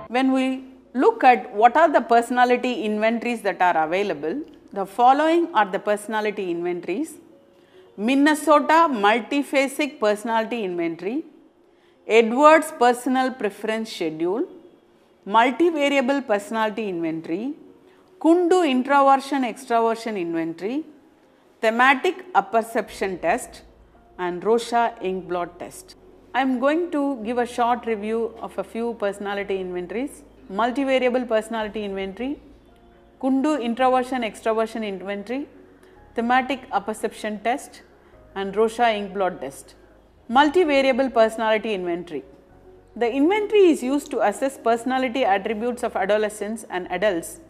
When we look at what are the personality inventories that are available, the following are the personality inventories: Minnesota Multiphasic Personality Inventory, Edwards Personal Preference Schedule, Multivariable Personality Inventory, Kundu Introversion Extraversion Inventory, Thematic Apperception Test, and Rorschach-Inkblot Test. I am going to give a short review of a few personality inventories: Multivariable Personality Inventory, Kundu Introversion Extraversion Inventory, Thematic Apperception Test, and Rorschach-Inkblot Test. Multivariable Personality Inventory. The inventory is used to assess personality attributes of adolescents and adults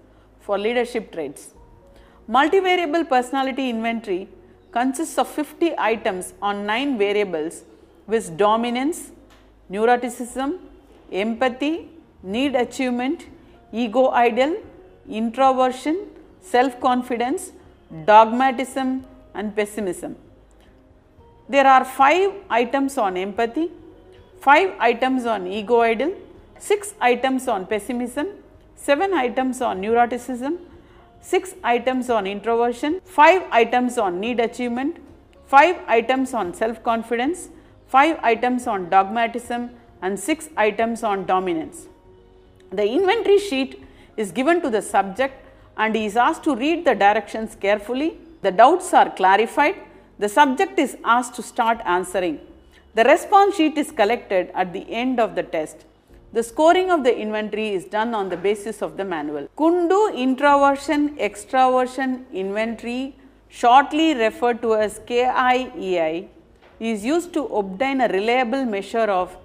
for leadership traits. Multivariable Personality Inventory consists of 50 items on 9 variables with dominance, neuroticism, empathy, need achievement, ego ideal, introversion, self-confidence, dogmatism, and pessimism. There are 5 items on empathy, 5 items on ego ideal, 6 items on pessimism, 7 items on neuroticism, 6 items on introversion, 5 items on need achievement, 5 items on self-confidence, 5 items on dogmatism, and 6 items on dominance. The inventory sheet is given to the subject and he is asked to read the directions carefully. The doubts are clarified. The subject is asked to start answering. The response sheet is collected at the end of the test. The scoring of the inventory is done on the basis of the manual. Kundu Introversion Extraversion Inventory, shortly referred to as KIEI, is used to obtain a reliable measure of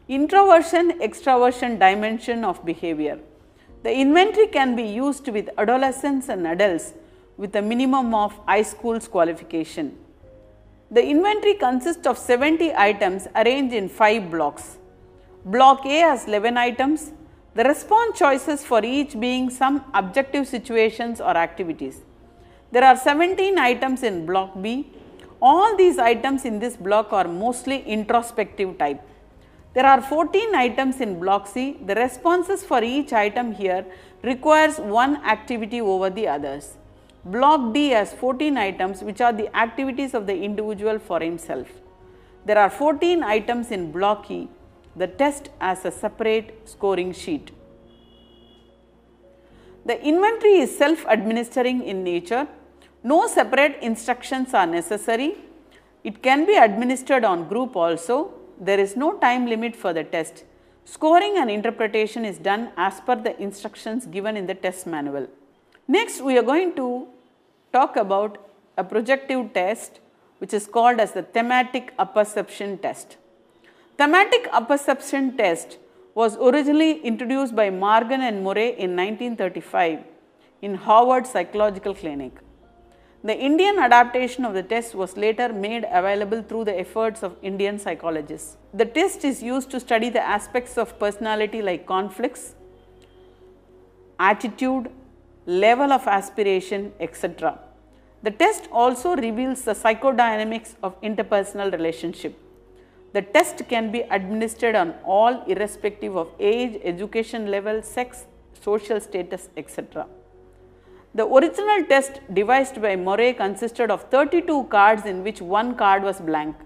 introversion extraversion dimension of behavior. The inventory can be used with adolescents and adults with a minimum of high school's qualification. The inventory consists of 70 items arranged in 5 blocks. Block A has 11 items, the response choices for each being some objective situations or activities. There are 17 items in block B. All these items in this block are mostly introspective type. There are 14 items in block C. The responses for each item here requires one activity over the others. Block D has 14 items which are the activities of the individual for himself. There are 14 items in block E. The test has a separate scoring sheet. The inventory is self-administering in nature. No separate instructions are necessary. It can be administered on group also. There is no time limit for the test. Scoring and interpretation is done as per the instructions given in the test manual. Next, we are going to talk about a projective test which is called as the Thematic Apperception Test. Thematic Apperception Test was originally introduced by Morgan and Murray in 1935 in Harvard Psychological Clinic. The Indian adaptation of the test was later made available through the efforts of Indian psychologists. The test is used to study the aspects of personality like conflicts, attitude, level of aspiration, etc. The test also reveals the psychodynamics of interpersonal relationship. The test can be administered on all irrespective of age, education level, sex, social status, etc. The original test devised by Murray consisted of 32 cards in which one card was blank.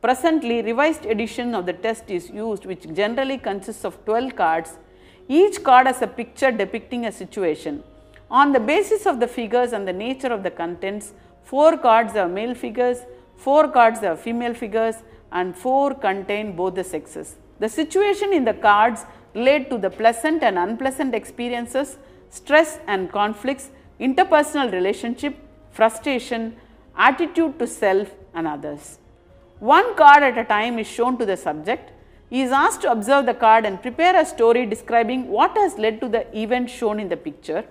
Presently, revised edition of the test is used which generally consists of 12 cards. Each card has a picture depicting a situation. On the basis of the figures and the nature of the contents, 4 cards are male figures, 4 cards are female figures, and 4 contain both the sexes. The situation in the cards relate to the pleasant and unpleasant experiences, stress and conflicts, interpersonal relationship, frustration, attitude to self and others. One card at a time is shown to the subject. He is asked to observe the card and prepare a story describing what has led to the event shown in the picture,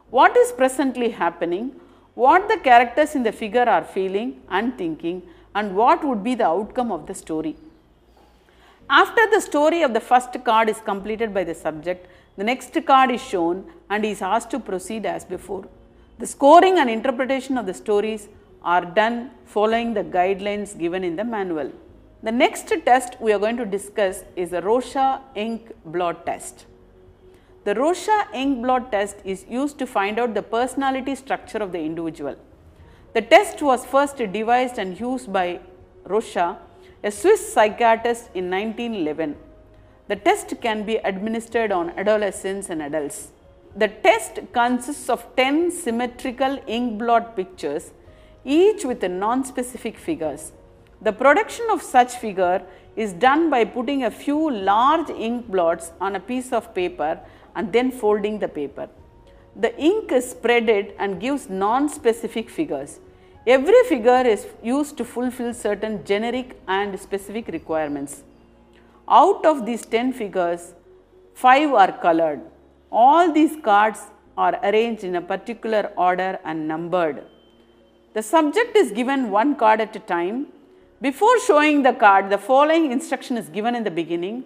what is presently happening, what the characters in the figure are feeling and thinking, and what would be the outcome of the story. After the story of the first card is completed by the subject, the next card is shown and he is asked to proceed as before. The scoring and interpretation of the stories are done following the guidelines given in the manual. The next test we are going to discuss is the Rorschach-Inkblot test. The Rorschach ink blot test is used to find out the personality structure of the individual. The test was first devised and used by Rorschach, a Swiss psychiatrist, in 1911. The test can be administered on adolescents and adults. The test consists of 10 symmetrical ink blot pictures, each with non-specific figures. The production of such figure is done by putting a few large ink blots on a piece of paper and then folding the paper. The ink is spreaded and gives non-specific figures. Every figure is used to fulfill certain generic and specific requirements. Out of these 10 figures, 5 are colored. All these cards are arranged in a particular order and numbered. The subject is given one card at a time. Before showing the card, the following instruction is given in the beginning.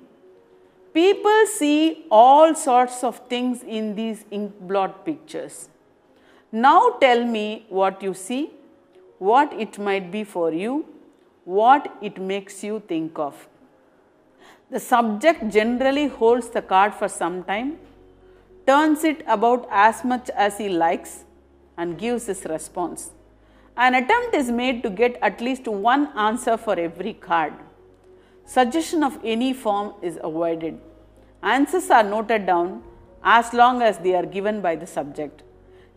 People see all sorts of things in these ink blot pictures. Now tell me what you see, what it might be for you, what it makes you think of. The subject generally holds the card for some time, turns it about as much as he likes and gives his response. An attempt is made to get at least one answer for every card. Suggestion of any form is avoided. Answers are noted down as long as they are given by the subject.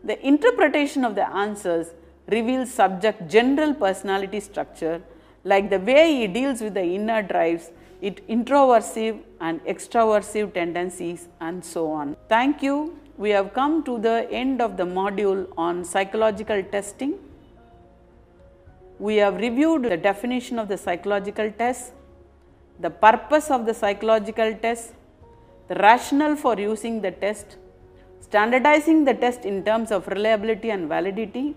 The interpretation of the answers reveals subject's general personality structure, like the way he deals with the inner drives, its introversive and extroversive tendencies, and so on. Thank you. We have come to the end of the module on psychological testing. We have reviewed the definition of the psychological test, the purpose of the psychological test, the rationale for using the test, standardizing the test in terms of reliability and validity,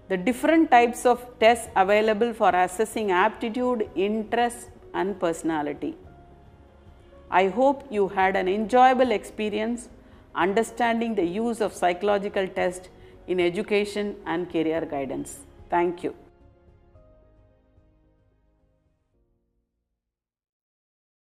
the different types of tests available for assessing aptitude, interest, and personality. I hope you had an enjoyable experience understanding the use of psychological tests in education and career guidance. Thank you.